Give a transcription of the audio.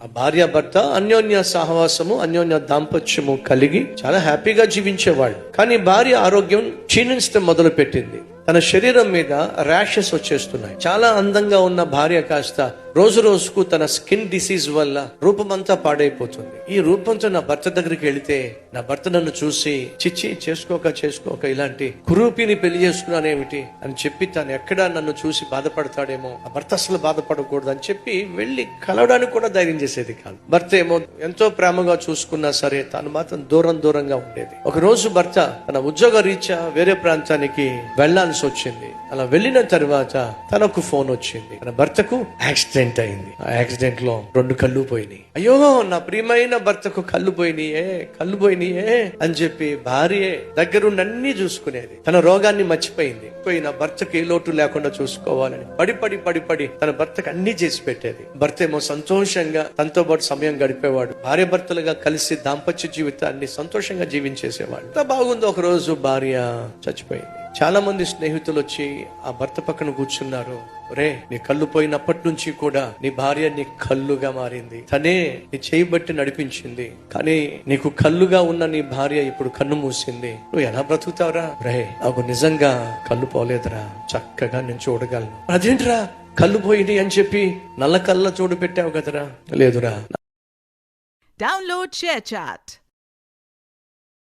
ఆ భార్య భర్త అన్యోన్య సహవాసము, అన్యోన్య దాంపత్యము కలిగి చాలా హ్యాపీగా జీవించేవాళ్ళు. కానీ భార్య ఆరోగ్యం క్షీణించడం మొదలు పెట్టింది. తన శరీరం మీద ర్యాషెస్ వచ్చేస్తున్నాయి. చాలా అందంగా ఉన్న భార్య కాస్త రోజు రోజుకు తన స్కిన్ డిసీజ్ వల్ల రూపమంతా పాడైపోతుంది. ఈ రూపంతో నా భర్త దగ్గరికి వెళితే నా భర్త నన్ను చూసి చిచ్చి చేసుకోక ఇలాంటి కురూపిని పెళ్లి చేసుకున్నానేమిటి అని చెప్పి తను ఎక్కడా నన్ను చూసి బాధపడతాడేమో, ఆ భర్త అసలు బాధపడకూడదు అని చెప్పి వెళ్లి కలవడానికి కూడా ధైర్యం చేసేది కాదు. భర్త ఏమో ఎంతో ప్రేమగా చూసుకున్నా సరే తాను మాత్రం దూరంగా ఉండేది. ఒక రోజు భర్త తన ఉద్యోగ రీత్యా వేరే ప్రాంతానికి వెళ్లాల్సి వచ్చింది. అలా వెళ్ళిన తర్వాత తనకు ఫోన్ వచ్చింది, తన భర్తకు యాక్సిడెంట్ అయింది. ఆ యాక్సిడెంట్ లో 2 కళ్ళు పోయినాయి. అయ్యో నా ప్రియమైన భర్తకు కళ్ళు పోయినాయే అని చెప్పి భార్య దగ్గరుండి అన్ని చూసుకునేది. తన రోగాన్ని మర్చిపోయింది. నా భర్తకి ఏ లోటు లేకుండా చూసుకోవాలని పడి తన భర్తకు అన్ని చేసి పెట్టేది. భర్త ఏమో సంతోషంగా తనతో పాటు సమయం గడిపేవాడు. భార్య భర్తలుగా కలిసి దాంపత్య జీవితాన్ని సంతోషంగా జీవించేసేవాడు. ఎంత బాగుందో. ఒక రోజు భార్య చచ్చిపోయింది. చాలా మంది స్నేహితులు వచ్చి ఆ భర్త పక్కన కూర్చున్నారు. రే, నీ కళ్ళు పోయినప్పటి నుంచి కూడా నీ భార్య నీ కళ్ళుగా మారింది. తనే నీ చేయి బట్టి నడిపించింది. కానీ నీకు కళ్ళుగా ఉన్న నీ భార్య ఇప్పుడు కన్ను మూసింది. నువ్వు ఎలా బ్రతుకుతావురా? రే, నాకు నిజంగా కళ్ళు పోలేదురా, చక్కగా నేను చూడగలను. అదేంట్రా కళ్ళు పోయింది అని చెప్పి నల్ల కళ్ళ చూడు పెట్టావు కదరా? లేదురా. Download ShareChat.